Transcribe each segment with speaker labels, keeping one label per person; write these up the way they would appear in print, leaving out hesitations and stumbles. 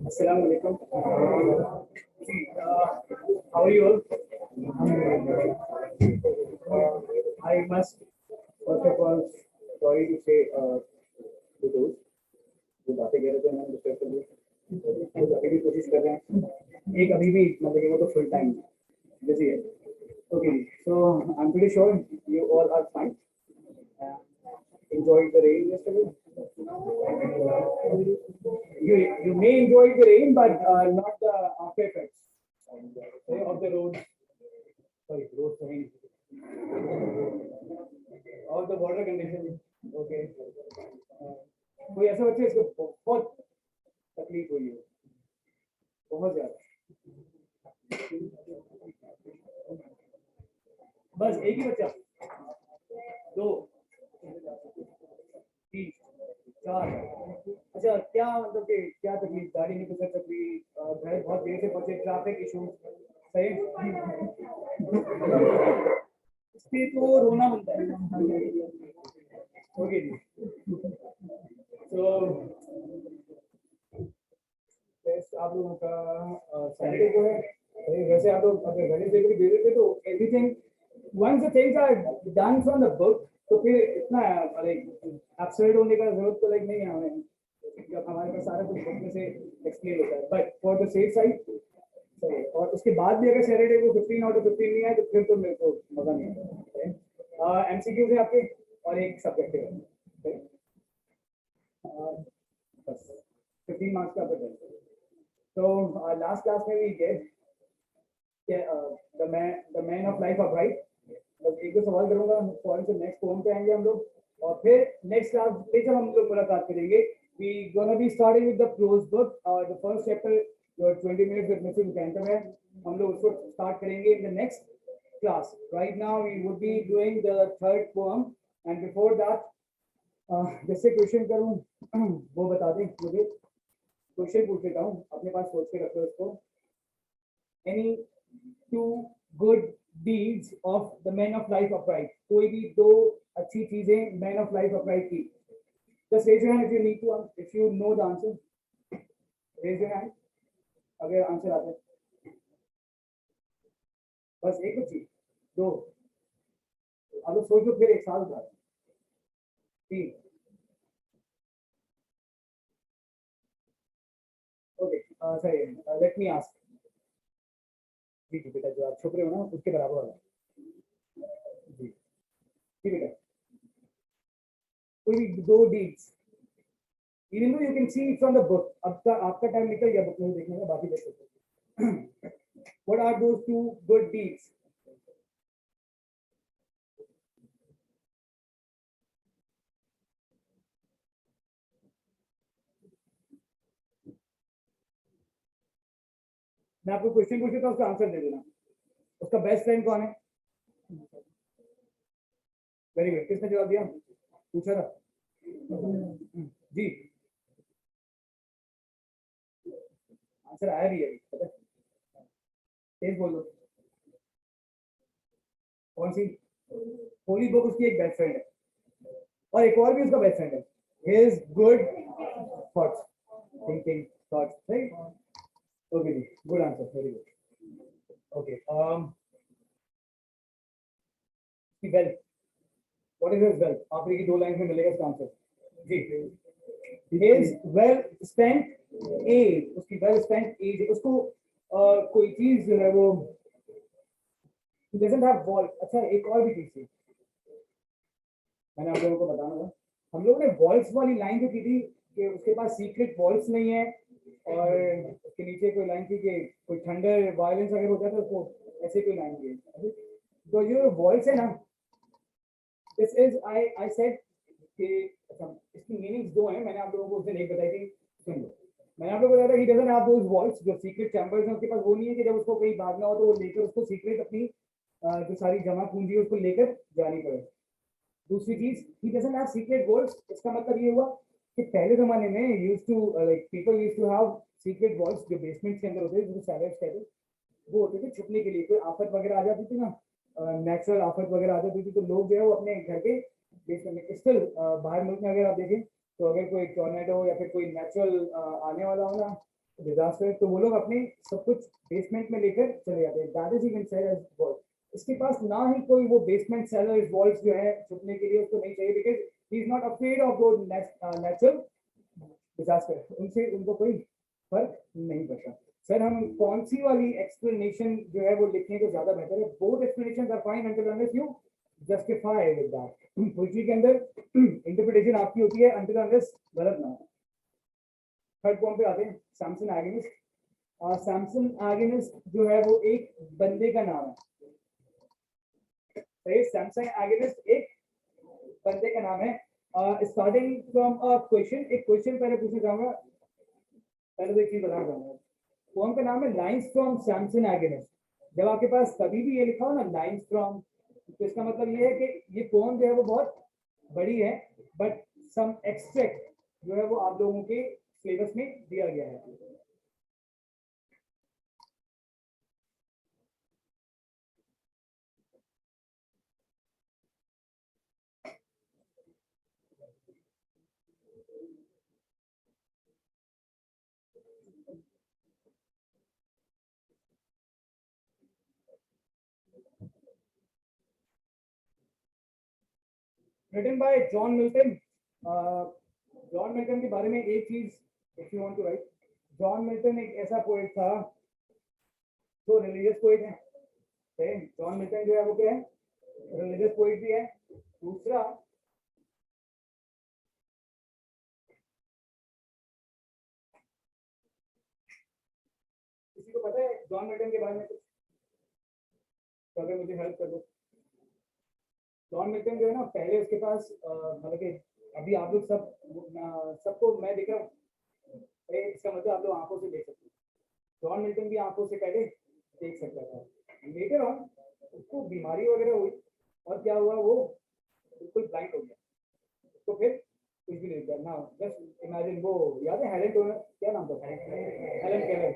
Speaker 1: Assalamu alaikum. How are you all? I must first of all sorry to say to those जो बातें कह रहे थे मैंने डिस्कस कर लिया वो अभी भी कोशिश कर रहे हैं एक अभी भी मतलब कि वो तो फुल टाइम बिजी है okay so I am pretty sure you all are fine enjoyed the rain yesterday. You may enjoy the rain, but not the after effects of the road. Sorry, road sorry. Of the water condition. Okay. कोई ऐसा बच्चा इसको बहुत तकलीफ हुई है बहुत ज्यादा बस एक ही बच्चा दो तीन चार अच्छा क्या मतलब कि क्या तकलीफ गाड़ी नहीं गुजर सकती घर बहुत देर से पहुंचे ट्रैफिक इशू सही इससे तो रोना बनता है ओके जी तो आप लोगों का सैटरडे को है वैसे आप लोग अगर वेडनेसडे को दे देते तो everything once the things are done from the book तो फिर इतना एब्सर्ड होने का जरूरत तो नहीं है हमें जब हमारे पास सारा कुछ बुक में से एक्सप्लेन होता है but for the safe side सही और उसके बाद भी अगर सैटरडे को 15 आउट ऑफ 15 नहीं आए तो फिर तो मेरे को मजा नहीं आता एमसीक्यूज है आपके और एक सब्जेक्टिव है बस 15 मार्क्स का आपका तो लास्ट क्लास में भी get the man of life of right बस एक दो सवाल करूंगा फौरन से नेक्स्ट पोएम पे आएंगे हम लोग और फिर नेक्स्ट क्लास पे जब हम लोग मुलाकात करेंगे we gonna be starting with the prose book the first chapter जो 20 मिनट्स विद मिसेस कैंटम है हम लोग उसको स्टार्ट करेंगे in the next class right now we would be doing the third poem and before that जैसे question करूं वो बता दें मुझे क्वेश्चन पूछ लेता हूं अपने पास सोच के रखो इसको any two good deeds of the man of life upright कोई भी दो अच्छी चीजें man of life upright की just raise your hand if you need to if you know the answer raise your hand अगर आंसर आता है बस एक चीज दो अब सोच लो फिर एक साल बाद तीन ओके सही लेट मी आस्क जी जी बेटा जो आप छुप रहे हो ना उसके बराबर वाला जी जी बेटा कोई दो deeds even though you can see from the book अब तक आपका टाइम निकल गया बुक में देखने का बाकी देख सकते हैं what are those two good deeds मैं आपको क्वेश्चन पूछता हूं उसका आंसर दे देना उसका बेस्ट फ्रेंड कौन है वेरी गुड किसने जवाब दिया पूछा था जी आंसर आया भी है पता तेज बोलो कौन सी होली बुक उसकी एक बेस्ट फ्रेंड है और एक और भी उसका बेस्ट फ्रेंड है his good thoughts thinking thoughts right okay जी good answer very good okay wealth what is his wealth आखिरी की दो लाइन में मिलेगा इसका आंसर जी हिज वेल स्पेंट एज उसकी वेल स्पेंट एज उसको कोई चीज जो है वो डजंट हैव वॉल्स अच्छा एक और भी चीज थी मैंने आप लोगों को बताना था हम लोगों ने वॉल्स वाली लाइन जो की थी कि उसके पास सीक्रेट वॉल्स नहीं है और उसके नीचे कोई लाइन थी कि कोई थंडर वायलेंस अगर होता है तो उसको ऐसे कोई लाइन थी तो ये वॉल्स है ना दिस इज आई सेड कि इसकी मीनिंग्स दो हैं मैंने आप लोगों को उस दिन एक बताई थी सुन लो मैंने आप लोगों को बताया था ही डजंट हैव दोस वॉल्स जो सीक्रेट चैम्बर्स हैं उसके पास वो नहीं है कि जब उसको कहीं भागना हो तो वो लेकर उसको सीक्रेट अपनी जो सारी जमा पूंजी है उसको लेकर जानी पड़े दूसरी चीज he doesn't have secret walls इसका मतलब ये हुआ कि पहले जमाने में used to like people used to have secret walls जो बेसमेंट के अंदर होते थे जिसको सैलेब्स कहते वो होते थे छुपने के लिए कोई आफत वगैरह आ जाती थी ना नेचुरल आफत वगैरह आ जाती थी तो लोग जो है वो अपने घर के बेसमेंट में स्टिल बाहर मुल्क में अगर आप देखें तो अगर कोई टॉर्नेडो या फिर कोई नेचुरल आने वाला हो ना डिजास्टर, तो वो लोग अपने सब कुछ बेसमेंट में लेकर चले जाते हैं। That is even said as valve. इसके पास ना ही कोई वो बेसमेंट सेलर वॉल्स जो है छुपने के लिए उसको नहीं चाहिए, because he is not afraid of दो नेचुरल डिजास्टर, उनसे उनको कोई फर्क नहीं पड़ता। सर हम कौन सी वाली एक्सप्लेनेशन जो है वो लिखें तो ज्यादा बेहतर है? Both explanation are fine until unless you justify with that. Poetry के अंदर इंटरप्रिटेशन आपकी होती है अंटिल अनलेस गलत ना हो। थर्ड पॉइंट पे आते हैं, सैमसन एगोनिस्ट। और सैमसन एगोनिस्ट जो है वो एक बंदे का नाम है। सही, सैमसन एगोनिस्ट एक बंदे का नाम है। स्टार्टिंग फ्रॉम अ क्वेश्चन, एक क्वेश्चन पहले पूछना चाहूंगा, पहले तो एक चीज बताना चाहूंगा। पोएम का नाम है लाइन्स फ्रॉम सैमसन एगोनिस्ट। जब आपके पास कभी भी ये लिखा हो ना लाइन्स फ्रॉम, तो इसका मतलब ये है कि ये पोएम जो है वो बहुत बड़ी है, बट सम एक्सट्रैक्ट जो है वो आप लोगों के सिलेबस में दिया गया है। Written by John Milton. John Milton के बारे में एक चीज if you want to write, John Milton एक ऐसा पोएट था जो रिलीजियस पोएट है। जॉन मिल्टन जो है वो क्या है, रिलीजियस पोएट भी है। दूसरा, किसी को पता है जॉन मिल्टन के बारे में कुछ? तो अगर मुझे हेल्प कर दो। जॉन मिल्टन जो है ना, पहले उसके पास मतलब कि अभी आप लोग सबको मैं दिख रहा हूँ, इसका मतलब आप लोग आंखों से देख सकते हो। जॉन मिल्टन भी आंखों से पहले देख सकता था। लेटर ऑन उसको बीमारी वगैरह हुई, और क्या हुआ, वो बिल्कुल ब्लाइंड हो गया। तो फिर कुछ भी नहीं किया ना। जस्ट इमेजिन, वो याद है हेलन टोनर, क्या नाम था, हेलन केलर।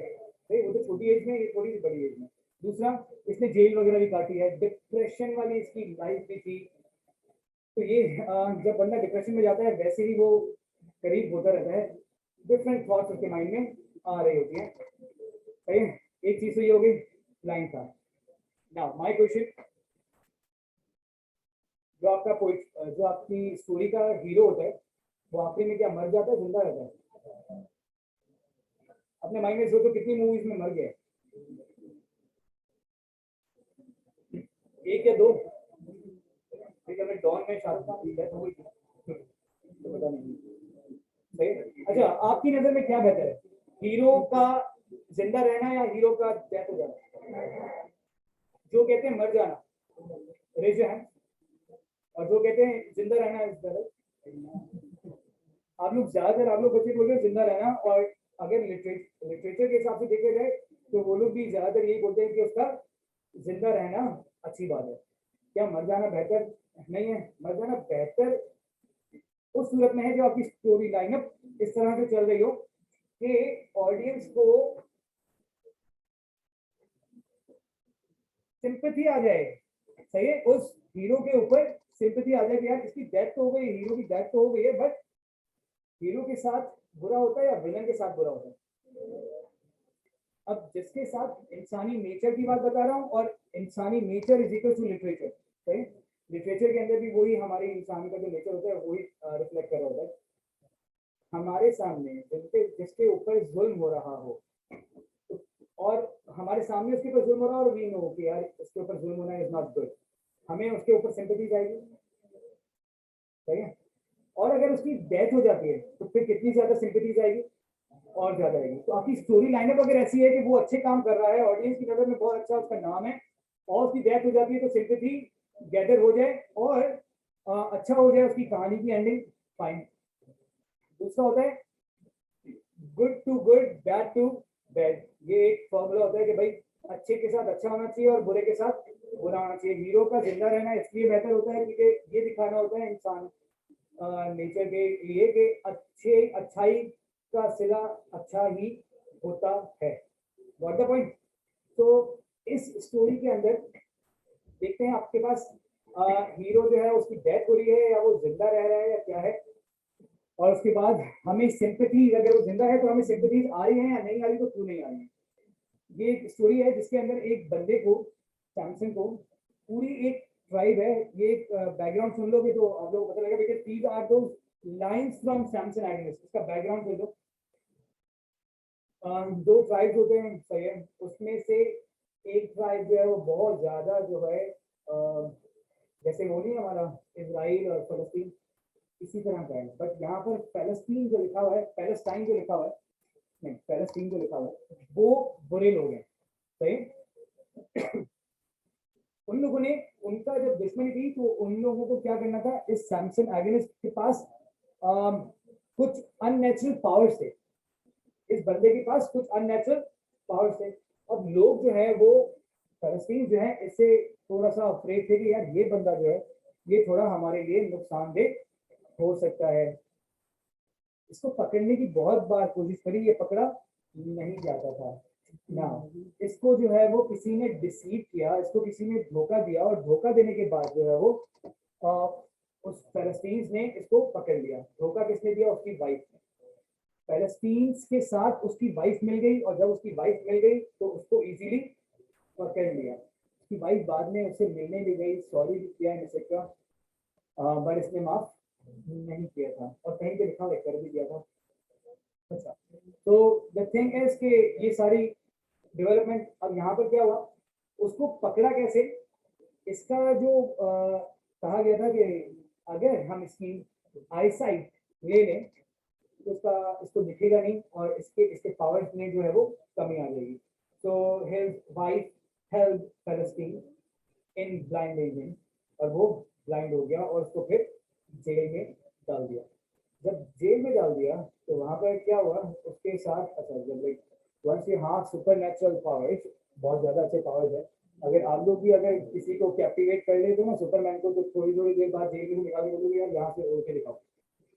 Speaker 1: नहीं, वो तो छोटी एज में, ये थोड़ी सी बड़ी एज में। दूसरा, इसने जेल वगैरह भी काटी है, डिप्रेशन वाली इसकी लाइफ भी थी। तो ये जब बंदा डिप्रेशन में जाता है वैसे ही वो करीब होता रहता है, डिफरेंट थॉट्स उसके माइंड में आ रही होती है। सही है, एक चीज तो ये हो गई लाइन था। नाउ माय क्वेश्चन, जो आपका पोइट, जो आपकी स्टोरी का हीरो होता है, वो आखिरी में क्या मर जाता है, जिंदा रहता है? अपने माइंड में सोचो कितनी मूवीज में मर गए, एक या दो? ठीक है, डॉन में शाहरुख खान की डेथ हो गई थी, तो पता नहीं। सही है। अच्छा, आपकी नजर में क्या बेहतर है, हीरो का जिंदा रहना या हीरो का डेथ हो जाना? जो कहते हैं मर जाना, रेज योर हैंड। और जो कहते हैं जिंदा रहना इज बेटर। आप लोग बच्चे बोल रहे हैं जिंदा रहना, और अगर लिटरेचर के हिसाब से देखा जाए तो वो लोग भी ज्यादातर यही बोलते हैं कि उसका जिंदा रहना अच्छी बात है। क्या मर जाना बेहतर नहीं है? मर जाना बेहतर उस सूरत में है जो आपकी स्टोरी लाइनअप इस तरह से चल रही हो कि ऑडियंस को सिंपैथी आ जाए। सही है, उस हीरो के ऊपर सिंपैथी आ जाए कि यार इसकी डेथ तो हो गई, हीरो की डेथ तो हो गई है, बट हीरो के साथ बुरा होता है या विलन के साथ बुरा होता है? अब जिसके साथ इंसानी नेचर की बात बता रहा हूँ, और इंसानी nature is equal to literature. सही, लिटरेचर के अंदर भी वही हमारी इंसान का जो नेचर होता है वही रिफ्लेक्ट कर रहा होता है। हमारे सामने जिसके ऊपर जुल्म हो रहा हो, और हमारे सामने उसके ऊपर जुल्म हो रहा है, और वी नो कि यार उसके ऊपर जुल्म होना इज नॉट गुड, हमें उसके ऊपर सिंपैथी जाएगी। सही है। और अगर उसकी डेथ हो जाती है तो फिर कितनी ज्यादा सिंपैथी जाएगी, और ज्यादा आएगी। तो आपकी स्टोरी लाइनअप अगर ऐसी है कि वो अच्छे काम कर रहा है, ऑडियंस की नजर में बहुत अच्छा उसका नाम है, और उसकी डेथ हो जाती है तो सिंपैथी गैदर हो जाए, और अच्छा हो जाए उसकी कहानी की एंडिंग, फाइन। दूसरा होता है good to good, bad to bad. ये एक फॉर्मूला होता है कि भाई अच्छे के साथ अच्छा होना चाहिए और बुरे के साथ बुरा होना चाहिए। हीरो का जिंदा रहना इसलिए बेहतर होता है क्योंकि ये दिखाना होता है इंसान नेचर के लिए कि अच्छाई का सिला अच्छा ही होता है। Got the point? तो इस स्टोरी के अंदर देखते हैं आपके पास हीरो जो है उसकी डेथ हो रही है या वो जिंदा रह रहा है या क्या है। और उसके बाद हमें सिंपैथी, अगर वो जिंदा है तो हमें सिंपैथीज आ रही है या नहीं आ रही, तो क्यों नहीं आ रही है। ये एक स्टोरी है जिसके अंदर एक बंदे को, सैमसन को, पूरी एक ट्राइब है, ये एक बैकग्राउंड सुन लोगे तो आप लोगों को पता लगेगा, बिकॉज़ दीज आर दो लाइंस फ्रॉम सैमसन एगनिस्ट। इसका बैकग्राउंड दे दो। दो ट्राइब्स होते हैं, सही है, उसमें से एक ट्राइब जो है वो बहुत ज्यादा जो है जैसे वो नहीं हमारा इजराइल और फलस्तीन, इसी तरह का है, बट यहाँ पर पैलेस्टीन जो लिखा हुआ है, पैलेस्टाइन जो लिखा हुआ है, नहीं पैलेस्टीन जो लिखा हुआ है, वो बुरे लोग हैं, सही। उन लोगों ने, उनका जब दुश्मनी थी तो उन लोगों को क्या करना था, इस सैमसन एगनिस्ट के पास कुछ अननेचुरल पावर्स थे, इस बंदे के पास कुछ अननेचुरल पावर्स थे। अब लोग जो है वो फलस्तीन जो है इससे थोड़ा सा अफ्रेड थे कि यार ये बंदा जो है ये थोड़ा हमारे लिए नुकसानदेह हो सकता है। इसको पकड़ने की बहुत बार कोशिश करी, ये पकड़ा नहीं जाता था ना। इसको जो है वो किसी ने डिसीव किया, इसको किसी ने धोखा दिया, और धोखा देने के बाद जो है वो आ, उस फलस्तीन ने इसको पकड़ लिया। धोखा किसने दिया, उसकी वाइफ ने। फलस्तीन के साथ उसकी वाइफ मिल गई, और जब उसकी वाइफ मिल गई तो उसको इजीली पकड़ लिया। उसकी वाइफ बाद में उससे मिलने भी गई, सॉरी भी किया एक्सेट्रा, बट इसने माफ नहीं किया था, और कहीं पे लिखा हुआ कर भी दिया था। अच्छा, तो द थिंग इज कि ये सारी डेवलपमेंट, अब यहाँ पर क्या हुआ, उसको पकड़ा कैसे, इसका जो कहा गया था कि अगर हम इसकी आईसाइट ले लें तो उसका, इसको दिखेगा नहीं, और इसके इसके पावर्स में जो है वो कमी आ जाएगी। तो हिज वाइफ हेल्ड पैलेस्टीन इन ब्लाइंड, और वो ब्लाइंड हो गया, और उसको फिर जेल में डाल दिया। जब जेल में डाल दिया तो वहां पर क्या हुआ उसके साथ, अच्छा जब like once you have supernatural powers, बहुत ज्यादा अच्छे पावर्स है, अगर आप लोग भी अगर किसी को कैप्टिवेट कर ले तो ना सुपरमैन को, तो थोड़ी थोड़ी देर बाद जेल में निकाल के बोलोगे यार यहाँ से उड़ के दिखाओ।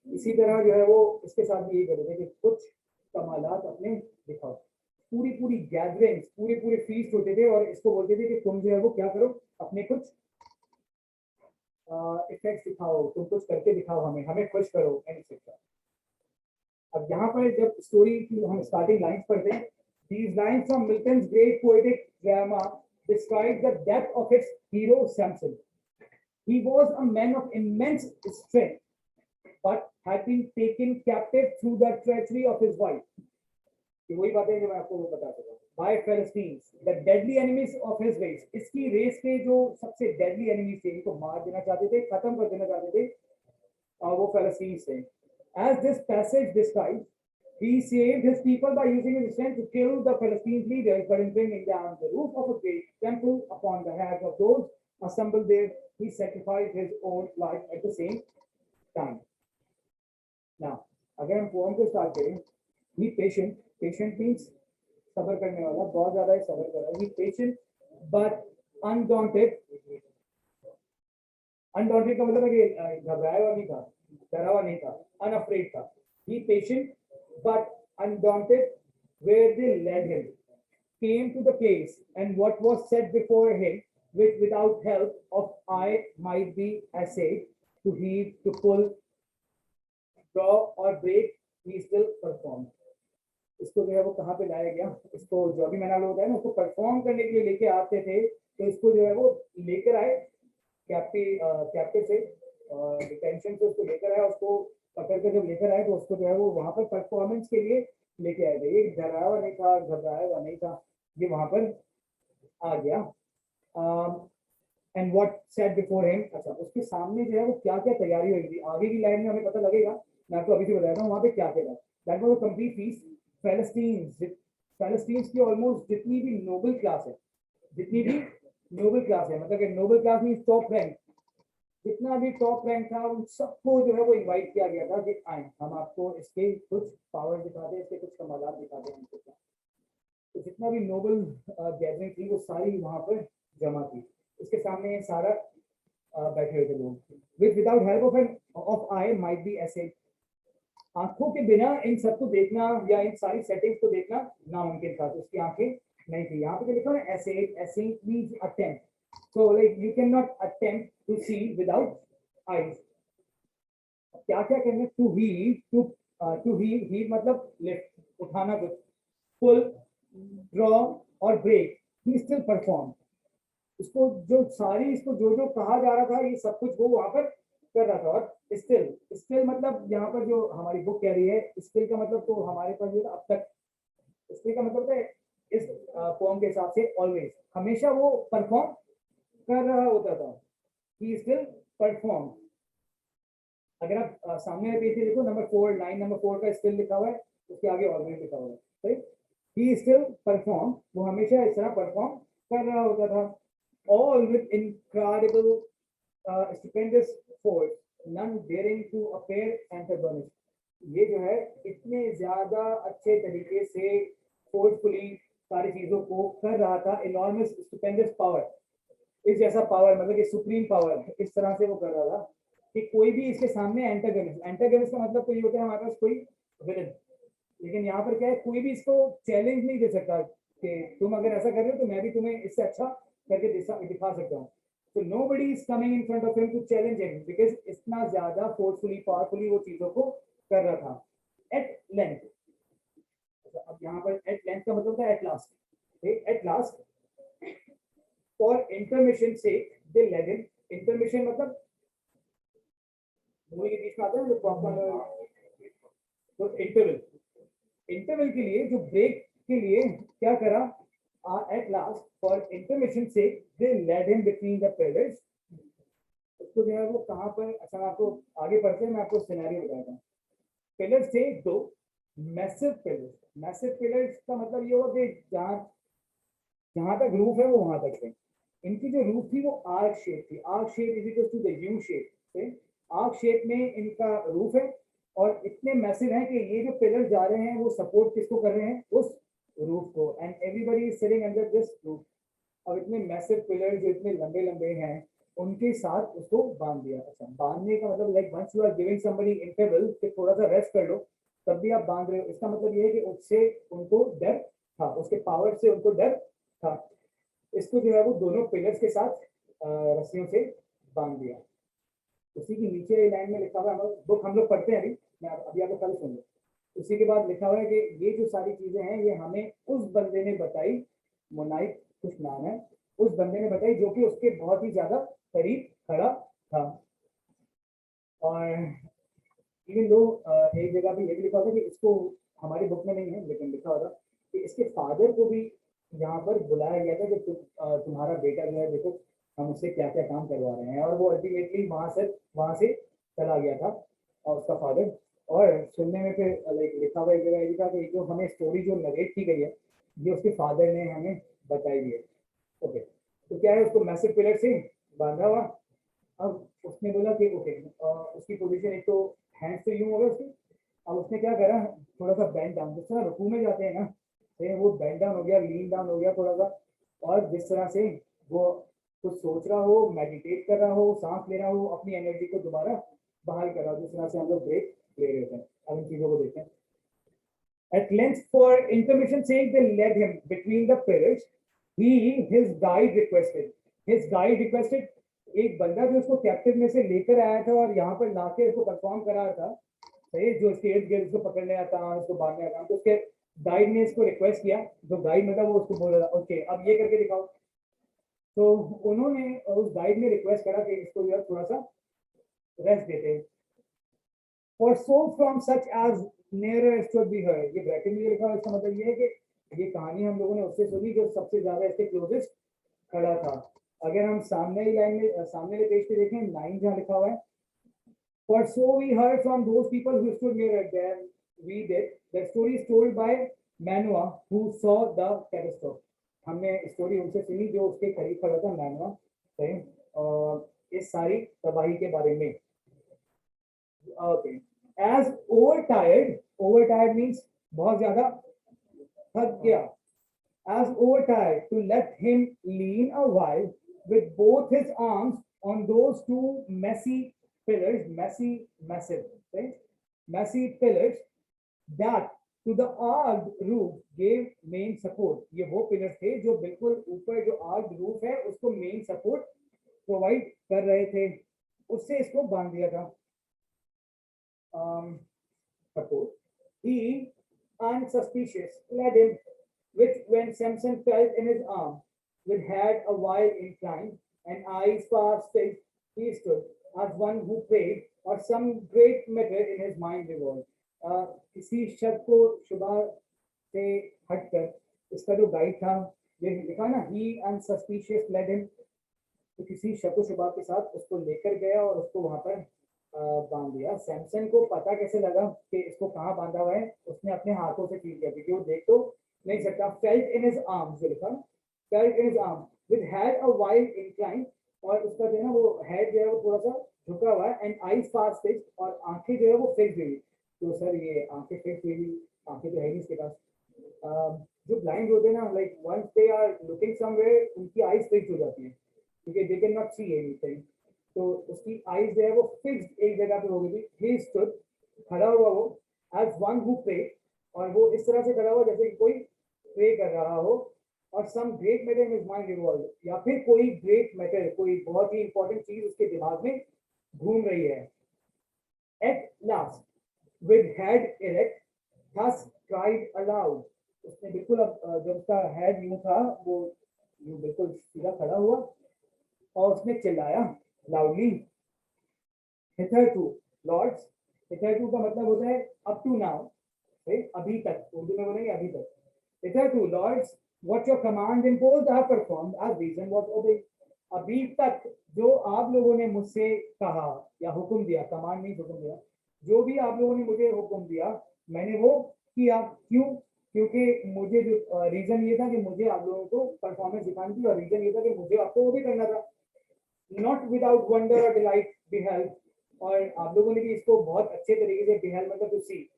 Speaker 1: इसी तरह जो है वो इसके साथ भी यही करते थे कि कुछ कमालात अपने दिखाओ। पूरी पूरी गैदरिंग्स, पूरे पूरे फीस्ट होते थे, और इसको बोलते थे कि तुम जो है वो क्या करो, अपने कुछ इफेक्ट्स दिखाओ, तुम कुछ करके दिखाओ, हमें हमें खुश करो एटसेट्रा। अब यहाँ पर जब स्टोरी की हम स्टार्टिंग लाइंस पढ़ते हैं, these lines from Milton's great poetic drama describe the depth of its hero Samson. He was a man of immense strength, but had been taken captive through the treachery of his wife. ये वही बातें जो मैं आपको बता चुका हूँ। By Philistines, the deadly enemies of his race. इसकी रेस के जो सबसे deadly enemies थे, इनको मार देना चाहते थे, खत्म कर देना चाहते थे, और वो Philistines थे। As this passage describes, he saved his people by using his strength to kill the Philistine leaders, but in bringing down the roof of a great temple upon the heads of those assembled there, he sacrificed his own life at the same time. Now, अगर हम poem को start करें, be patient, patient means सबर करने वाला, बहुत ज्यादा ही सबर कर रहा है, be patient but undaunted। Undaunted का मतलब है कि घबराया हुआ नहीं था, डरा हुआ नहीं था, अनअफ्रेड था। Be patient but undaunted where they led him, came to the place, and what was set before him, which without help of eye might be essayed to heave, to pull, draw or break, he still performed। इसको जो है वो कहाँ पे लाया गया, इसको जो अभी मैंने होता है ना, उसको परफॉर्म करने के लिए लेके आते थे, तो इसको जो है वो लेकर आए कैप्टिव से, डिटेंशन से उसको लेकर आए, उसको पकड़ कर जब लेकर आए तो उसको जो है वो वहां पर परफॉर्मेंस के लिए लेके आए थे। ये डराया हुआ नहीं था, घबराया हुआ नहीं था, ये वहां पर आ गया। And what set before him, अच्छा उसके सामने जो है वो क्या क्या तैयारी हुई थी, आगे की लाइन में हमें पता लगेगा, मैं आपको अभी से बताया था वहां पे क्या क्या था। That was a complete feast. Palestine की ऑलमोस्ट जितनी भी नोबल क्लास है, जितनी भी नोबल क्लास है, मतलब कि noble class mean top rank, जितना भी टॉप रैंक था उन सबको जो है वो इनवाइट किया गया था कि आए, हम आपको इसके कुछ पावर दिखाते हैं, इसके कुछ कमालात दिखाते हैं। तो जितना भी नोबल गैदरिंग थी वो सारी वहां पर जमा थी। इसके सामने सारा बैठे हुए थे लोग, with without help of an of I might be ऐसे, आंखों के बिना इन सबको देखना या इन सारी सेटिंग्स को देखना नामुमकिन था, तो उसकी आंखें नहीं थी। यहाँ पे लिखा है ऐसे, ऐसे means attempt, so like you cannot attempt to see without eyes, क्या क्या करना है, टू हीव मतलब लिफ्ट, उठाना कुछ, पुल, ड्रॉ और ब्रेक, ही स्टिल परफॉर्म। इसको जो सारी इसको जो जो कहा जा रहा था ये सब कुछ वो वहां पर कर रहा था। और स्टिल, स्टिल मतलब यहाँ पर जो हमारी बुक कह रही है, स्टिल का मतलब तो हमारे पास ये अब तक, स्टिल का मतलब है इस पोम के हिसाब से ऑलवेज, हमेशा वो परफॉर्म कर रहा होता था, ही स्टिल परफॉर्म। अगर आप सामने वाले पेज पे देखो, नंबर 4, लाइन नंबर 4 का स्टिल लिखा हुआ है, उसके आगे ऑलवेज लिखा हुआ है, सही। ही स्टिल परफॉर्म, वो हमेशा इस तरह परफॉर्म कर रहा होता था, all with incredible stupendous force, none daring to appear antagonist। ये जो है इतने ज्यादा अच्छे तरीके से फोर्सफुली सारी चीजों को कर रहा था, enormous stupendous power, इस जैसा पावर मतलब कि सुप्रीम पावर, इस तरह से वो कर रहा था कि कोई भी इसके सामने एंटागनिस्ट, एंटागनिस्ट का मतलब तो ये होता है हमारे पास कोई विलन, लेकिन यहाँ पर क्या है, कोई भी इसको चैलेंज नहीं दे सकता कि तुम अगर ऐसा कर रहे हो तो मैं भी तुम्हें इससे अच्छा करके दिखा सकता हूँ। तो nobody is coming in front of him to challenge him because इतना ज्यादा फोर्सफुली पावरफुली वो चीजों को कर रहा था। एट लेंथ, अब यहाँ पर एट लेंथ का मतलब था at last, at last for intermission से दे लेड हिम, इंटरमिशन मतलब मूवी के बीच में आता है जो पॉपकॉर्न, तो इंटरवल, इंटरवल के लिए जो ब्रेक के लिए क्या करा, एट लास्ट फॉर इंटरमिशन से they laid him between the pillars. उसको जो है वो कहाँ पर, अच्छा मैं आपको आगे पढ़ते हैं, मैं आपको सिनेरियो बताता हूँ। पिलर्स थे दो, मैसिव पिलर्स, मैसिव पिलर्स का मतलब ये हुआ कि जहाँ जहां तक रूफ है वो वहां तक है। इनकी जो रूफ थी वो आर्क शेप थी, arch shape is equal to the U shape, arch shape में इनका रूफ है, और इतने मैसिव हैं कि ये जो पिलर जा रहे हैं वो सपोर्ट किसको कर रहे हैं, उस रूफ को, and everybody is sitting under this roof. अब इतने मैसिव पिलर जो इतने लंबे लंबे हैं उनके साथ उसको बांध दिया। अच्छा, बांधने का मतलब like once you are giving somebody interval कि थोड़ा सा रेस्ट कर लो, तब भी आप बांध रहे हो, इसका मतलब ये है कि उससे उनको डर था, उसके पावर से उनको डर था। इसको जो है वो दोनों पिलर्स के साथ रस्सियों से बांध दिया। उसी की नीचे लाइन में लिखा हुआ है, बुक हम लोग पढ़ते हैं अभी, मैं अभी आपको कल सुन लो। उसी के बाद लिखा हुआ है कि ये जो सारी चीजें हैं ये हमें उस बंदे ने बताई, मोनाइक कुछ नाम है, उस बंदे ने बताई जो कि उसके बहुत ही ज्यादा करीब खड़ा था। और इवन दो एक जगह पे ये भी लिखा होता कि इसको, हमारी बुक में नहीं है लेकिन लिखा होता कि इसके फादर को भी यहाँ पर बुलाया गया था कि तुम्हारा बेटा जो है देखो हम उससे क्या क्या काम करवा रहे हैं, और वो अल्टीमेटली वहां से चला गया था, और उसका फादर। और सुनने में फिर लाइक लिखा हुआ एक जगह लिखा कि जो हमें स्टोरी जो नरेट की गई है ये उसके फादर ने हमें बताई है। ओके, तो क्या है, उसको मैसिव पिलर से बांधा हुआ। अब उसने बोला कि ओके, उसकी पोजीशन एक तो हैंड्स तो यूं हो गए उसके। अब उसने क्या करा, थोड़ा सा बेंड डाउन, जिस तरह रुकू में जाते हैं ना, सेम वो बेंड डाउन हो गया, लीन डाउन हो गया थोड़ा सा। और जिस तरह से वो कुछ सोच रहा हो, मेडिटेट कर रहा हो, सांस ले रहा हो, अपनी एनर्जी को दोबारा बहाल कर रहा हो, जिस तरह से हम लोग ब्रेक ले रहे थे। अब इन चीजों को देखें। At length, for intermission sake, they led him between the pillars. His guide requested. His guide requested. एक बंदा जो उसको कैप्टिव में से लेकर आया था और यहाँ पर लाके उसको परफॉर्म करा रहा था, सही, जो उसके इर्द गिर्द उसको पकड़ने आता, उसको बांधने आता, तो उसके गाइड ने इसको रिक्वेस्ट किया, जो गाइड मतलब वो उसको बोल रहा था ओके अब ये करके दिखाओ। तो उन्होंने, उस गाइड ने रिक्वेस्ट करा कि इसको यार थोड़ा सा रेस्ट देते हैं। For so from such as nearer should be heard, ये ब्रैकेट में लिखा है, इसका मतलब ये है कि ये कहानी हम लोगों ने उससे सुनी जो सबसे ज्यादा इसके क्लोजेस्ट खड़ा था। अगर हम सामने ही लाइन में, सामने के पेज पे देखें, 9 जहाँ लिखा हुआ है, for so we heard from those people who stood nearer than we did, the story is told by Manoa who saw the catastrophe। हमने स्टोरी उनसे सुनी जो उसके करीब खड़ा था, मैनुआ, सही, और इस सारी तबाही के बारे में। Okay. As overtired, overtired means बहुत ज्यादा थक गया। As overtired to let him lean a while with both his arms on those two messy pillars, massive, right? Messy pillars that to the arched roof gave main support। ये वो pillars थे जो बिल्कुल ऊपर जो arched roof है उसको main support provide कर रहे थे, उससे इसको बांध दिया था। suppose he unsuspicious led him, which when Samson felt in his arm, with head a while inclined and eyes fast fixed, he stood as one who prayed or some great matter in his mind revolved. किसी शक को शुभा से हटकर इसका जो guide था, ये लिखा ना, ही अनसस्पिशियस लेड हिम, तो किसी शक शुबा के साथ उसको लेकर गया और उसको वहां पर बांध दिया। सैमसन को पता कैसे लगा कि इसको कहाँ बांधा हुआ है? उसने अपने हाथों से फील किया, क्योंकि वो देख तो नहीं सकता। फेल्ट इन हिज आर्म, जो लिखा, felt in his arm with head a wild incline, और उसका जो है ना वो हेड जो है वो थोड़ा सा झुका हुआ है, एंड आईज फास्ट फिक्स्ड, और आंखें जो है वो फिक्स हुई। तो सर ये आंखें फिक्स हुई, आंखें तो है नहीं इसके पास। जो ब्लाइंड होते हैं ना, like once they are looking somewhere, उनकी आईज फिक्स हो जाती है क्योंकि they can not see anything. तो उसकी आईज जो है वो फिक्स्ड एक जगह पे हो गई थी। ही स्टूड, खड़ा हुआ वो, एज वन हु प्रे, और वो इस तरह से खड़ा हुआ जैसे कि कोई प्रे कर रहा हो, और some great matter in his mind revolve, या फिर कोई ग्रेट मैटर, कोई बहुत ही इंपॉर्टेंट चीज उसके दिमाग में घूम रही है। At last with head erect thus cried aloud, उसने बिल्कुल, अब जब उसका हेड यूं था, वो यूं बिल्कुल सीधा खड़ा हुआ और उसने चिल्लाया लाउडली, hitherto लॉर्ड्स। hitherto का मतलब होता है अप टू नाउ, अभी तक, उर्दू में बोलेंगे अभी तक। hitherto lords what your command imposed I have performed as reason was obeyed, अभी तक जो आप लोगों ने मुझसे कहा या हुक्म दिया, कमांड नहीं हुक्म दिया, जो भी आप लोगों ने मुझे हुक्म दिया मैंने वो किया। क्यों? क्योंकि मुझे जो रीजन ये था कि मुझे आप लोगों को परफॉर्मेंस दिखानी थी, और रीजन ये था कि मुझे आपको वो भी करना था। नॉट विदाउट वंडर और डिलाइट बिहेल्ड, और आप लोगों ने भी इसको बहुत अच्छे तरीके से, बिहेल्ड मतलब टू सी,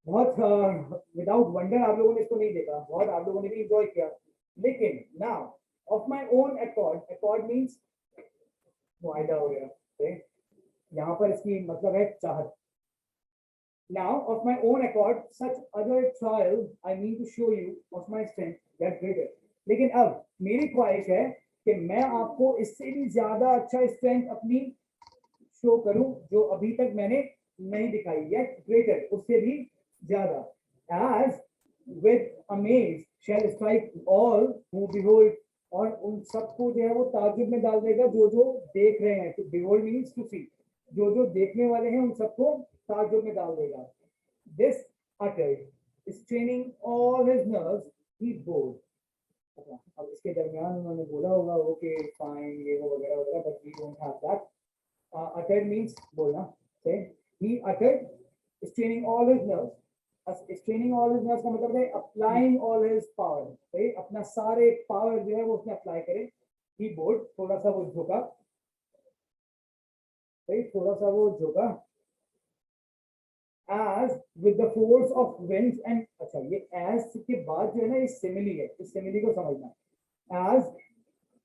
Speaker 1: बहुत विदाउट वंडर आप लोगों ने इसको नहीं देखा, बहुत आप लोगों ने भी एंजॉय किया। लेकिन now of my own accord, accord means मुआयदा हो गया, यहाँ पर इसकी मतलब है चाहत। Now of my own accord such other trials I mean to show you of my strength that greater, लेकिन अब मेरी ख्वाहिश है कि मैं आपको इससे भी ज्यादा अच्छा स्ट्रेंथ अपनी शो करूं जो अभी तक मैंने नहीं दिखाई, yet greater, उससे भी ज्यादा। as with amaze shall strike all who behold, और उन सबको जो है वो ताज्जुब में डाल देगा जो जो देख रहे हैं। तो behold means to see, जो जो देखने वाले हैं उन सबको ताज्जुब में डाल देगा। This uttered, straining all his nerves, he bowed. अब इसके दरमियान उन्होंने बोला होगा ओके फाइन ये वो वगैरह वगैरह, but we don't have that. uttered means बोलना, से he uttered straining all his nerves, straining all his nerves का मतलब है applying all his power, सही, अपना सारे पावर जो है वो उसने अप्लाई करे। he bowed, थोड़ा सा वो झुका, सही, थोड़ा सा वो झुका। as with the force of winds and, अच्छा ये as के बाद जो है ना ये सिमिली है, इस सिमिली को समझना। as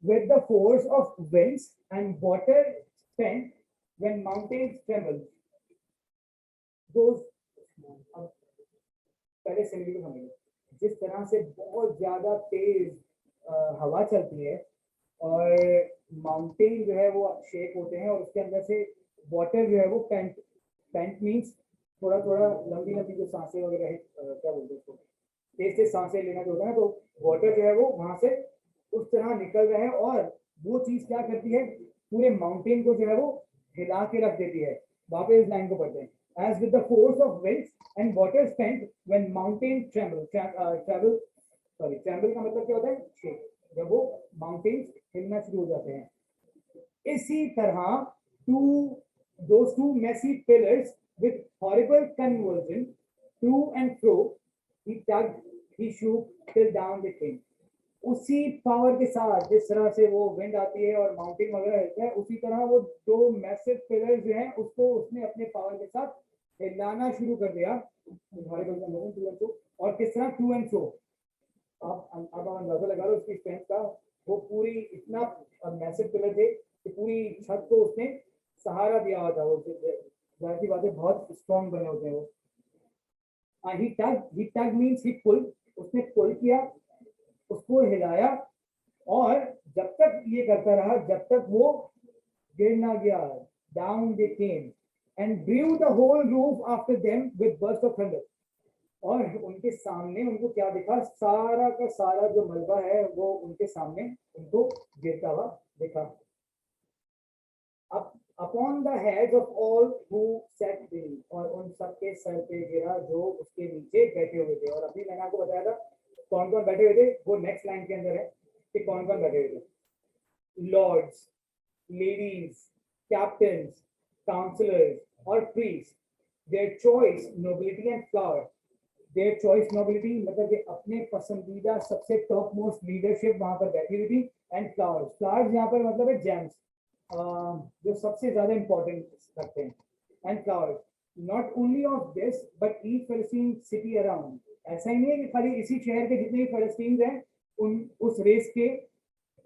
Speaker 1: with the force of winds and water spent when mountains tremble, those, पहले सिमिली को समझिए। जिस तरह से बहुत ज्यादा तेज हवा चलती है और माउंटेन जो है वो शेक होते हैं, और उसके अंदर से वाटर जो है वो पेंट, पेंट मीन्स थोड़ा थोड़ा लंबी लंबी जो सांसें वगैरह है, क्या बोलते हैं उसको, तेज से सांसें लेना जो होता है ना, तो वाटर जो है वो वहां से उस तरह निकल रहा है, और वो चीज क्या करती है, पूरे माउंटेन को जो है वो हिला के रख देती है। वहां पे इस लाइन को पढ़ते हैं, as with the force of winds and water spent when mountain tremble, tremble, sorry, tremble का मतलब क्या होता है, शेक, जब वो माउंटेन्स हिलना शुरू हो जाते हैं। इसी तरह to those two messy pillars with horrible convulsion to and fro, he tugged, he shook till down they came, उसी पावर के साथ जिस तरह से वो विंड आती है और माउंटेन वगैरह हिलता है, उसी तरह वो दो मैसिव पिलर जो हैं उसको उसने अपने पावर के साथ हिलाना शुरू कर दिया। और किस तरह टू एंड फ्रो, आप अंदाजा लगा लो उसकी स्ट्रेंथ का। वो पूरी इतना मैसिव पिलर थे कि पूरी छत को उसने सहारा दिया हुआ था। वो जाहिर सी बात है बहुत स्ट्रॉन्ग बने होते हैं वो। he tugged means he pulled, उसने पुल किया, उसको हिलाया, और जब तक ये करता रहा जब तक वो गिर ना गया। Down they came, and blew the whole roof after them with burst of thunder. और उनके सामने उनको क्या दिखा, सारा का सारा जो मलबा है वो उनके सामने उनको गिरता हुआ दिखा. Upon the heads of all who sat beneath, और उन सबके सर पे गिरा जो उसके नीचे बैठे हुए थे. और अभी मैंने आपको बताया था कौन कौन बैठे हुए थे, वो नेक्स्ट लाइन के अंदर है कि कौन कौन बैठे हुए थे. लॉर्ड्स, लेडीज, कैप्टन्स, काउंसलर्स और priest, their choice nobility and flower. Their choice nobility मतलब कि अपने पसंदीदा सबसे टॉप मोस्ट लीडरशिप वहां पर बैठी हुई थी. एंड फ्लावर्स, फ्लावर्स यहाँ पर मतलब है जेम्स, जो सबसे ज्यादा इंपॉर्टेंट रखते हैं. And flowers not only of this but each फलस्तीन सिटी अराउंड. ऐसा ही नहीं है कि खाली इसी शहर के जितने भी फलस्तीन हैं उन उस रेस के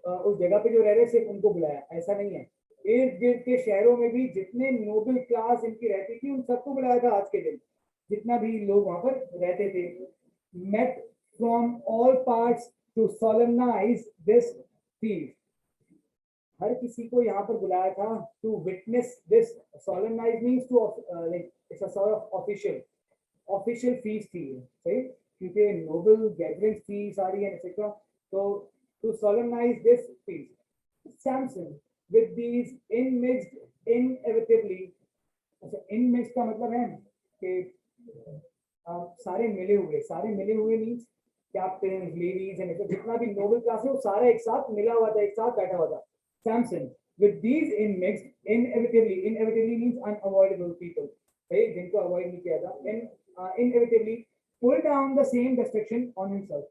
Speaker 1: उस जगह पे जो रह रहे सिर्फ उनको बुलाया, ऐसा नहीं है. इर्द गिर्द के शहरों में भी जितने नोबल क्लास इनकी रहती थी उन सबको बुलाया था आज के दिन, जितना भी लोग वहां पर रहते थे. met from all parts to solemnize this feast. हर किसी को यहाँ पर बुलाया था to witness this. solemnize means to like it's a sort of official feast थी, सही, क्योंकि नोबल गैदरिंग थी सारी एंड एक्सेट्रा. तो to solemnize this feast, Samson with these inmixed inevitably. अच्छा, इनमिक्स का मतलब है कि सारे मिले हुए मीन्स कैप्टन, लेडीज एंड जितना भी नोबल क्लास है वो सारा एक साथ मिला हुआ था, एक साथ बैठा हुआ था. Samson with these inmixed inevitably means unavoidable people, right, जिनको अवॉइड नहीं किया था. and inevitably pull down the same destruction on himself.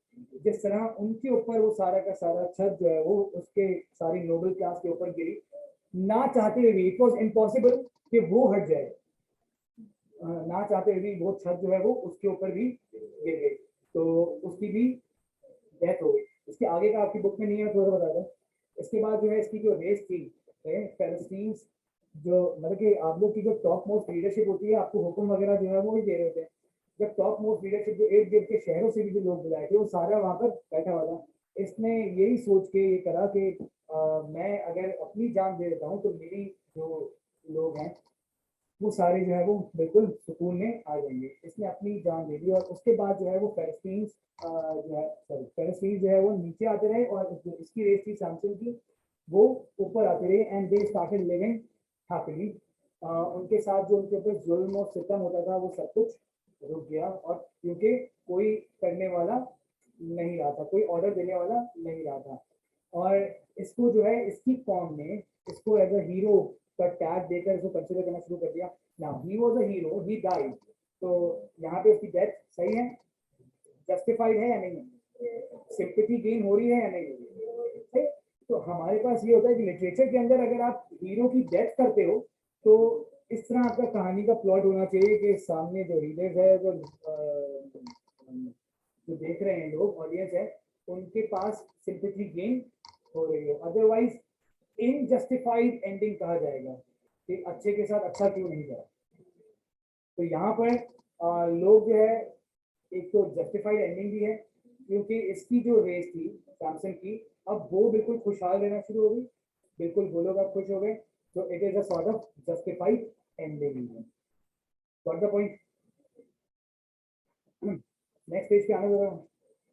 Speaker 1: जिस तरह उनके ऊपर वो सारा का सारा छत जो है वो उसके सारी नोबल क्लास के ऊपर गिरी, ना चाहते हुए भी. इट वॉज इम्पॉसिबल कि वो हट जाए, ना चाहते हुए भी वो छत जो है वो उसके ऊपर भी गिर गई, तो उसकी भी डेथ हो गई. इसके आगे का आपकी बुक में नहीं है, थोड़ा बता दें. इसके बाद जो है इसकी जो रेस थी पैलेस्टीन, जो मतलब कि आप लोग की जो टॉप मोस्ट लीडरशिप होती है, आपको हुक्म वगैरह जो है वो भी दे रहे होते हैं. जब टॉप मोस्ट लीडरशिप जो इर्द गिर्द के शहरों से भी जो लोग बुलाए थे वो सारा वहां पर बैठा हुआ था. इसने यही सोच के ये करा कि मैं अगर अपनी जान दे देता हूँ तो मेरी जो लोग हैं वो सारे जो है वो बिल्कुल सुकून में आ जाएंगे. इसने अपनी जान दे दी और उसके बाद जो है वो पैलेस्टीन जो है वो नीचे आते रहे और इसकी रेस थी सैमसन की, वो ऊपर आते रहे. And they started living happily. उनके साथ जो उनके ऊपर जुल्म और सितम होता था वो सब कुछ रुक गया, और क्योंकि कोई करने वाला नहीं रहा था, कोई ऑर्डर देने वाला नहीं रहा था. और इसको जो है इसकी कौम ने इसको एज अ हीरो का टैग देकर इसको कंसिडर करना शुरू कर दिया. Now he was a hero, he died. तो यहाँ पे उसकी डेथ सही है, जस्टिफाइड है या नहीं है, सिंपैथी गेन हो रही है या नहीं हो रही है. तो हमारे पास ये होता है कि लिटरेचर के अंदर अगर आप हीरो की डेथ करते हो तो इस तरह आपका कहानी का प्लॉट होना चाहिए कि सामने जो रीडर्स है, जो देख रहे हैं लोग, ऑडियंस है, उनके पास सिंपैथी गेन हो रही हो. अदरवाइज इनजस्टिफाइड एंडिंग कहा जाएगा कि अच्छे के साथ अच्छा क्यों नहीं करा. तो यहाँ पर लोग जो है, एक तो जस्टिफाइड एंडिंग भी है क्योंकि इसकी जो रेस थी सैमसन की, अब वो बिल्कुल खुशहाल रहना शुरू हो गई, बिल्कुल वो लोग अब खुश हो गए. तो it is a sort of justified ending. Got the point. Next page पे आने दो,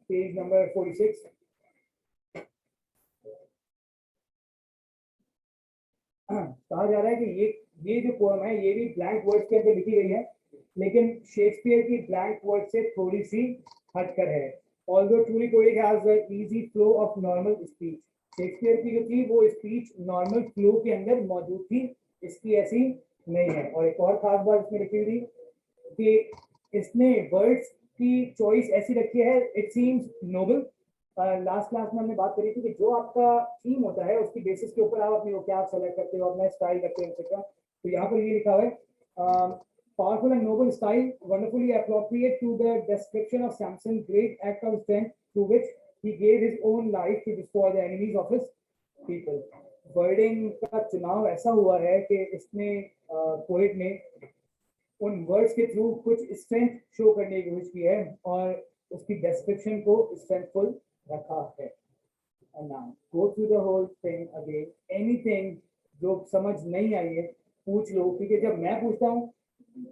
Speaker 1: पेज नंबर 46. कहा जा रहा है कि ये जो पोएम है ये भी ब्लैंक वर्ड्स के अंदर लिखी गई है, लेकिन शेक्सपियर की ब्लैंक वर्ड से थोड़ी सी हटकर है. Although truly poetic has a easy flow of normal speech. Shakespeare की जो थी वो स्पीच नॉर्मल फ्लो के अंदर मौजूद थी, इसकी ऐसी नहीं है. और एक और खास बात इसमें लिखी हुई कि इसने वर्ड्स की चॉइस ऐसी रखी है, it seems noble. Last class में हमने बात करी थी कि जो आपका थीम होता है उसकी बेसिस के ऊपर आप अपनी क्या सेलेक्ट करते हो, अपना स्टाइल करते हो एक्सेट्रा. तो यहाँ पर ये लिखा हुआ है powerful and noble style wonderfully appropriate to the description of Samson's great act of strength to which he gave his own life to destroy the enemies of his people. Wording का चुनाव ऐसा हुआ है कि इसने पोएट ने उन words के थ्रू कुछ स्ट्रेंथ शो करने की कोशिश की है और उसकी डिस्क्रिप्शन को स्ट्रेंथफुल रखा है. And now go through the whole thing again. Anything जो समझ नहीं आई है पूछ लो, क्योंकि जब मैं पूछता हूँ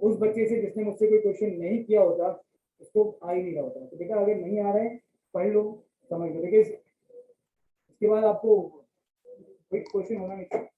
Speaker 1: उस बच्चे से जिसने मुझसे कोई क्वेश्चन नहीं किया होता, उसको आ ही नहीं रहा होता। तो बेटा अगर नहीं आ रहा है, पढ़ लो, समझ लो, देखिए इसके बाद आपको कोई क्वेश्चन होना नहीं चाहिए।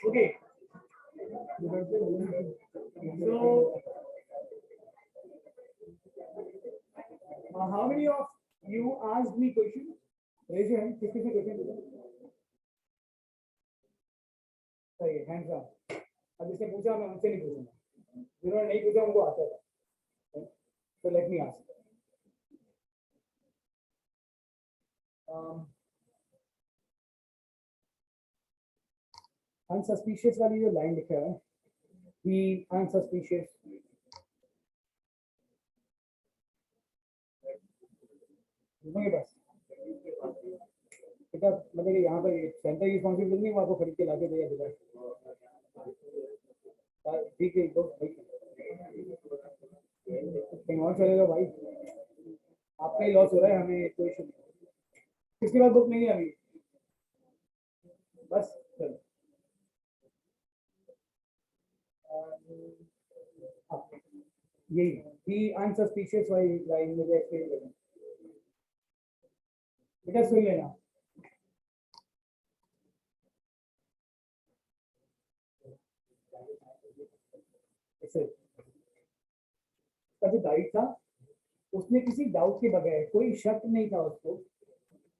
Speaker 1: Okay. So, how many of you asked me question? Raise your hand. किसी से question पूछा? सही है, hands up. अब जिसने पूछा मैं उनसे नहीं पूछूंगा. जिन्होंने नहीं पूछा उनको आता था. So let me ask. Unsuspicious वाली जो लाइन लिखा है, he unsuspicious. बस बेटा मतलब यहाँ पर सेंटर की रिस्पॉन्सिबिलिटी नहीं, वो आपको खरीद के लाके देगा ठीक है तो कहीं और चलेगा भाई, आपका ही लॉस हो रहा है, हमें कोई इशू नहीं. इसके बाद बुक नहीं है अभी, बस चलो. यही अनसस्पिशियस वाली लाइन मुझे एक्सप्लेन करना बेटा, सुन लेना. जो गाइड था उसने किसी डाउट के बगैर, कोई शक नहीं था उसको,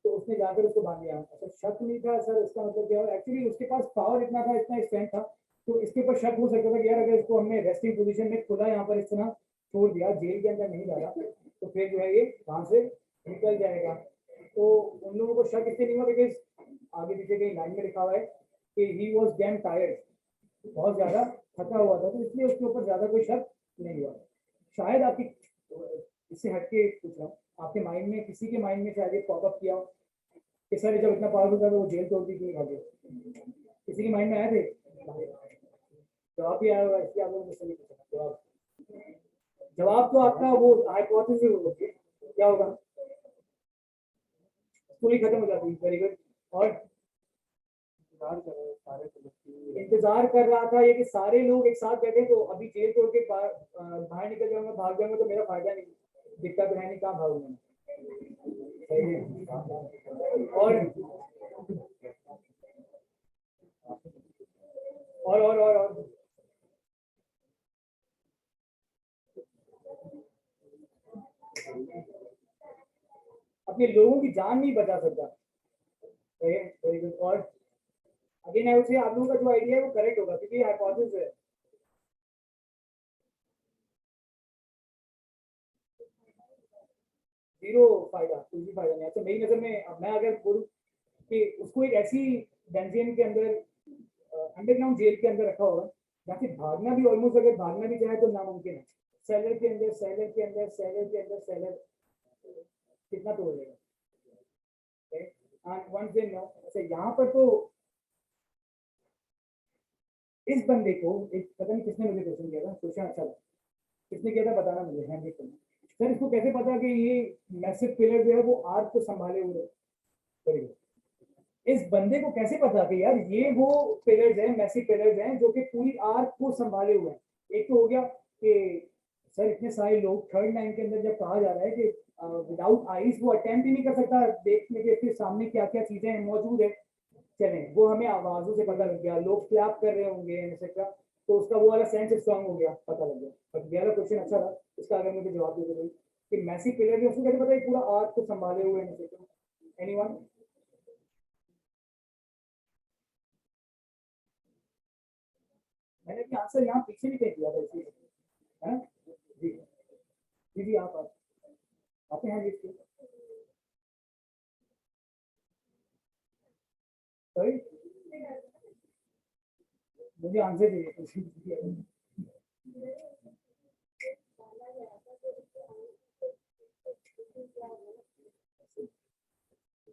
Speaker 1: तो उसने जाकर उसको बांध दिया. अच्छा शक नहीं था सर, इसका मतलब क्या है? एक्चुअली उसके पास पावर इतना था, इतना स्ट्रेंथ था, तो इसके ऊपर शक हो सकता था कि यार अगर इसको हमने रेस्टिंग पोजीशन में खुला यहाँ पर इस तरह छोड़ दिया, जेल के अंदर नहीं डाला, तो फिर जो है ये कहाँ से निकल जाएगा. तो उन लोगों को शक इसलिए नहीं हुआ बिकॉज आगे पीछे कहीं लाइन में लिखा हुआ है कि ही वॉज डैम टायर्ड, बहुत ज्यादा थका हुआ था, तो इसलिए उसके ऊपर ज्यादा कोई शक नहीं हुआ. शायद आपकी, इससे हटके पूछ रहा हूँ, आपके माइंड में, किसी के माइंड में शायद पॉपअप किया कि सर जब इतना पावरफुल था तो वो जेल तोड़ दी क्यों भागे? किसी के माइंड में आए थे? जवाब भी आया होगा, इसलिए आप लोग मुझसे नहीं पूछा. जवाब तो आपका वो हाइपोथेसिस होगी, क्या होगा? स्टोरी खत्म हो जाती है. Very good. और इंतजार कर रहा था ये कि सारे लोग एक साथ बैठे, तो अभी जेल तोड़ के बाहर निकल जाऊंगा, भाग जाऊंगा तो मेरा फायदा नहीं, दिक्कत तो है नहीं, कहाँ भागूंगा. और अपने लोगों की जान नहीं बचा सकता. Very good. और अगेन आई वुड से आप लोगों का जो आइडिया है वो करेक्ट होगा, क्योंकि हाइपोथेसिस है. जीरो फायदा, कुछ भी फायदा नहीं। अच्छा मेरी नजर में अब मैं अगर बोलूँ कि उसको एक ऐसी डंजियन के अंदर, अंडरग्राउंड जेल के अंदर रखा होगा जहाँ से भागना भी ऑलमोस्ट, अगर भागना भी चाहे तो नामुमकिन है। सेलर के अंदर, सेलर के अंदर, सेलर के अंदर, सेलर कितना तोड़ लेगा? वन से नो। अच्छा यहाँ पर तो इस बंदे को एक, पता नहीं किसने मुझे क्वेश्चन किया था, क्वेश्चन अच्छा था, किसने किया था बताना मुझे, हैंड रेज करना। सर इसको कैसे पता कि ये मैसिव पिलर जो है वो आर्क को संभाले हुए करेगा? इस बंदे को कैसे पता कि यार ये वो पिलर्स हैं, मैसिव पिलर्स हैं जो कि पूरी आर्क को संभाले हुए हैं? एक तो हो गया कि सर इतने सारे लोग थर्ड लाइन के अंदर जब कहा जा रहा है कि विदाउट आईज वो अटेम्प्ट ही नहीं कर सकता देखने के फिर सामने क्या क्या चीजें मौजूद है, चलें वो हमें आवाजों से पता लग गया, लोग क्लैप कर रहे होंगे एक्सेट्रा, तो उसका वो वाला सेंस स्ट्रांग हो गया, पता लग गया। बट मेरा क्वेश्चन अच्छा था, इसका अगर मुझे जवाब दे दो कि मैसी पिलर उसको कैसे पता है पूरा आर्ट को संभाले हुए हैं? एनीवन? मैंने भी आंसर यहाँ पीछे भी फेंक दिया था इसलिए, है ना? जी जी जी, आप आते हैं लिस्ट पे। सॉरी, मुझे आंसर चाहिए।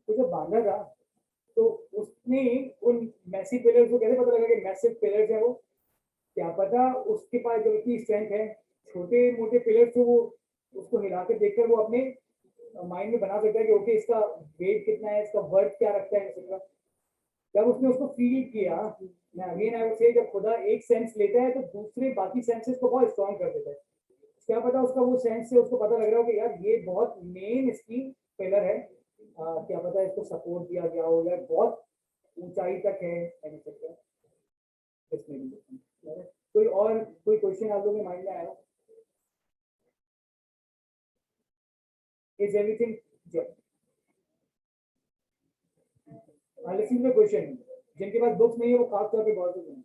Speaker 1: तो जब बांधा था तो उसने उन मैसी पिलर्स को कैसे पता लगा कि मैसिव पिलर्स है वो? क्या पता उसके पास जो इतनी स्ट्रेंथ है, छोटे मोटे पिलर्स को वो उसको हिला के देखकर वो अपने माइंड में बना सकता है कि ओके इसका वेट कितना है, इसका वर्थ क्या रखता है एक्सेट्रा। जब उसने उसको फील किया, मैं अगेन आई वुड से, जब खुदा एक सेंस लेता है तो दूसरे बाकी सेंसेस को बहुत स्ट्रॉन्ग कर देता है। क्या पता उसका वो सेंस से उसको पता लग रहा हो कि यार ये बहुत मेन इसकी पिलर है, क्या पता इसको सपोर्ट दिया गया हो या बहुत ऊंचाई तक है एक्सेट्रा। इसमें भी कोई और कोई क्वेश्चन आप लोगों के माइंड में आया? इज एवरीथिंग लिसनिंग में क्वेश्चन? जिनके पास बुक्स नहीं है वो खास तौर पे गौर से सुनें।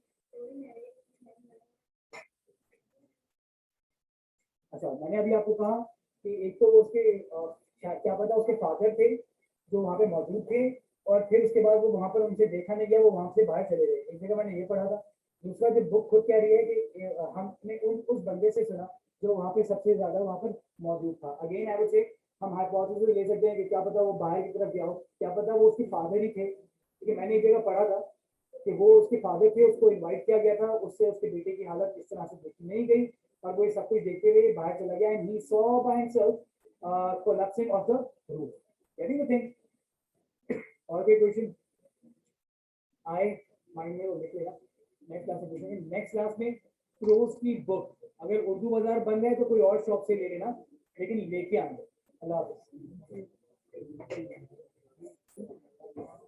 Speaker 1: अच्छा मैंने अभी आपको कहा कि एक तो उसके क्या पता उसके फादर थे जो वहाँ पे मौजूद थे, और फिर उसके बाद वो वहाँ पर उनसे देखा नहीं गया, वो वहाँ से बाहर चले गए। एक जगह मैंने ये पढ़ा था। दूसरा जो बुक खुद कह रही है कि हमने उस बंदे से सुना जो वहाँ पे सबसे ज्यादा वहाँ पर मौजूद था। अगेन आई वुड से हम हाइपोथेसिस ले सकते हैं कि क्या पता वो बाहर की तरफ गया हो, क्या पता वो उसके फादर ही थे, क्योंकि मैंने एक जगह पढ़ा था कि वो उसके फादर थे, उसको इनवाइट किया गया था, उससे उसके बेटे की हालत इस तरह से देखी नहीं गई और वो सब कुछ देखते हुए बाहर चला गया and he saw by himself collapsing of the roof. Getting the thing? और कोई क्वेश्चन आए माइंड में वो लिख लेना, नेक्स्ट क्लास में पूछेंगे। नेक्स्ट क्लास में प्रोज की बुक, अगर उर्दू बाजार बंद है तो कोई और शॉप से ले लेना, लेकिन लेके आना। अल्लाह हाफिज।